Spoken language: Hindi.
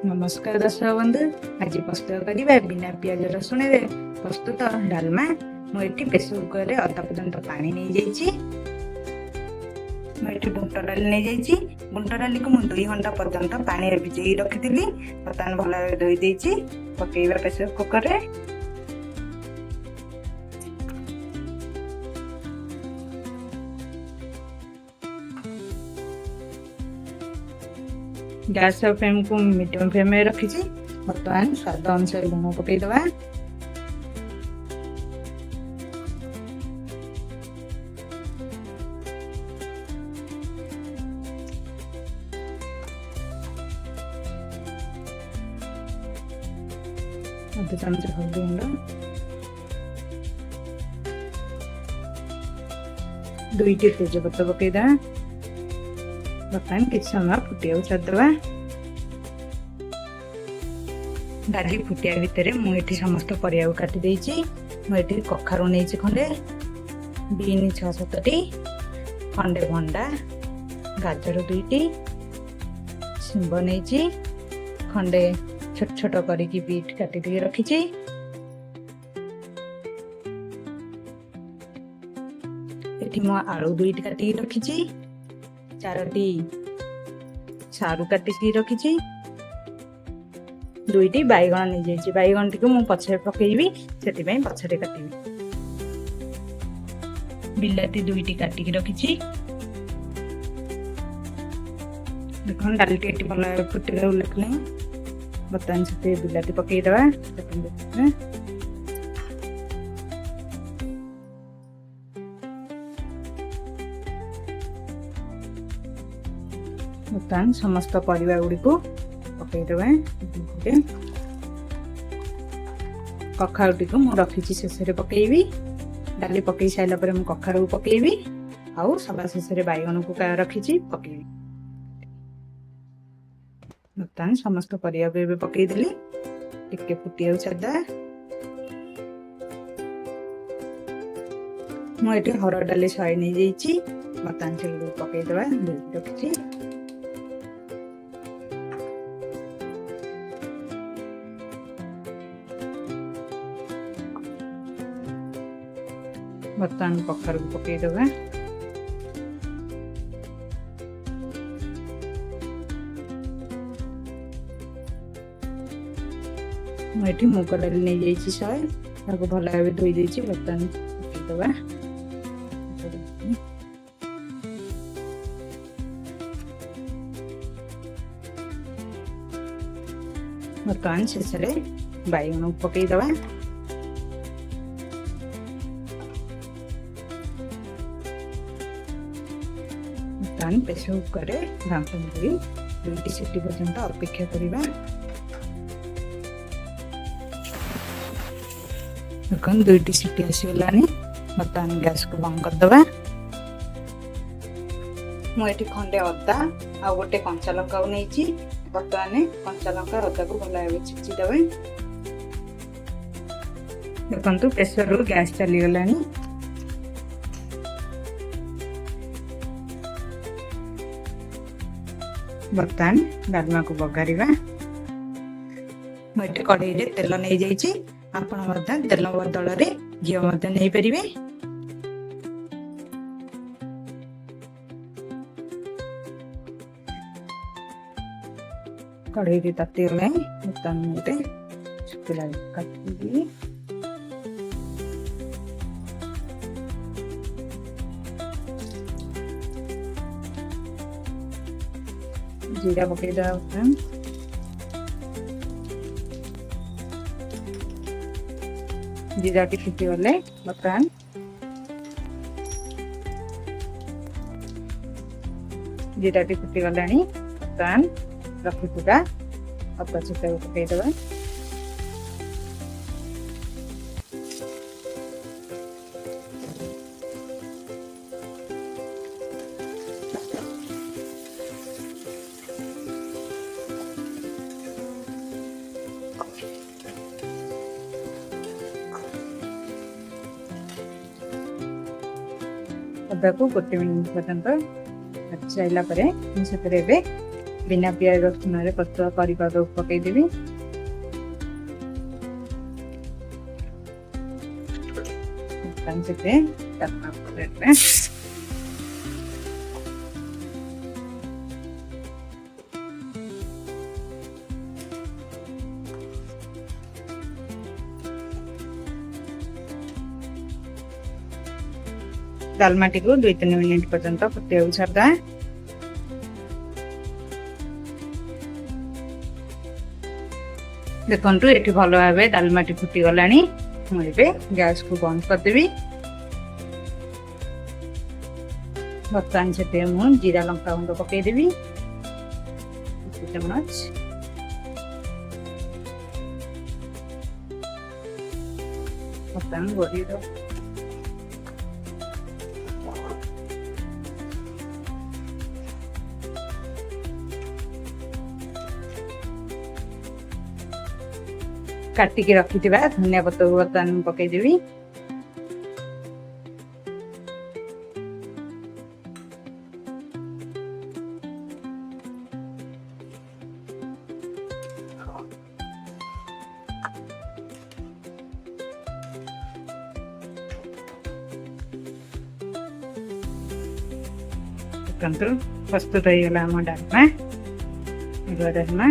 नमस्कार दर्शक बंधु, आज प्रस्तुत करवा बिना पियाज रसुण प्रस्तुत डालमा। मुझे प्रेसर कुकर में अधा पर्यंत पानी नहीं जाइए। मुझे बुंट डाली नहीं जाइए। बुंट डाली को 2 घंटा पर्यंत पानी भिजई रखी। बर्तमान भल धोई देती पकईवा प्रेसर कुकर में। गैस फ्लेम को मीडियम फ्लेम में रखी। बर्तमान स्वाद अनुसार लुण पकईदवा। आधा चामच हल्दी गुंड, 2टी तेजपत्ता पकईदवा। बर्तमान किसी समय फुटिया छाड़देवा। डाली फुटिया भितर मुझे समस्त परिया काटी देछि। मुझे कखारू नहीं खंडे, बीन 6-7टी, खंडे भंडा, गाजर 2टी, शिंब नहीं खंडे छोट छोट करके बीट काटी दे रखी। मु आलू 2टी काटी रखी। 4टी सारू काटी रखी। 2टी बैगण नहीं जाइए। बैगण टी को मुझे पछे पकईबी से पछरे काटी। बिलाती 2टी काटिकी रखी। देख डाली टी भल फुटे उल्लेखनी। बर्तमान से बिलाती पकईदवा। बर्तमान समस्त परिवा गुड़ी को पकईदवा। कखारुटी को मुझे रखी शेष पकईबी। डाली पकई सारा पर कखारू पकईबी। आउ सभा शेष बैगण को रखी पकईबी। बर्तमान समस्त परिवा को पकईदेली। टिके फुटिया छाड़ा। मुझे हरड़ डाली 100 नहीं जाइए। बर्तमान से पकईदवा रखी। बर्तमान कखारू को पकईदवा। मुझे मुग डाली नहीं जाइए 100 भल भाव धोई देछि। बर्तमान पकईदवा। बर्तमान शेष बैगण पकईदवा। प्रेसर कुकर ढांकन करी 2टी सीटी पर्यंत अपेक्षा करवा। देख 2टी सीटी आसीगलानी। बर्तमान गैस को बंद करदे। मुझे खंडे अदा आ गोटे कंचा लंका नहीं। बर्तमान कंचा लंका अदा को भल भाव छेचिदेवे। देखु प्रेसर रू गैस चलीगलानी। बर्तमान डालमा को बघारिबा। मुझे कड़ाई रे तेल नहीं जाइए। आपण तेल बदल घी नहीं पारे। कड़ाई रे ताती गला। बर्तमान मुझे शुखला काटी जीरा पकईदवा। जीरा टी फुटी गले बर्तमान जीरा टी फुटी गला। बर्तमान रखिथा अदा छेचा को पकईदवा। अदा को 1 मिनट पर्यंत सारा बिना प्याज रसुण प्रस्तुत करी पकईदेवी। डालमाटी को 2-3 मिनिट पर्यंत फुटिया छाड़ा। देखु ये भल भाव डालमाटी फुटी गला। मुझे गैस को बंद करदेवी। बर्तमान से मुझे जीरा लंका गुंड पकईदेवी 1 चम्मच। बर्तमान गोरी काटिकी रखी धनिया पत्र को बर्तमान पकईदेवी। प्रस्तुत हो गला डालमा। डालमा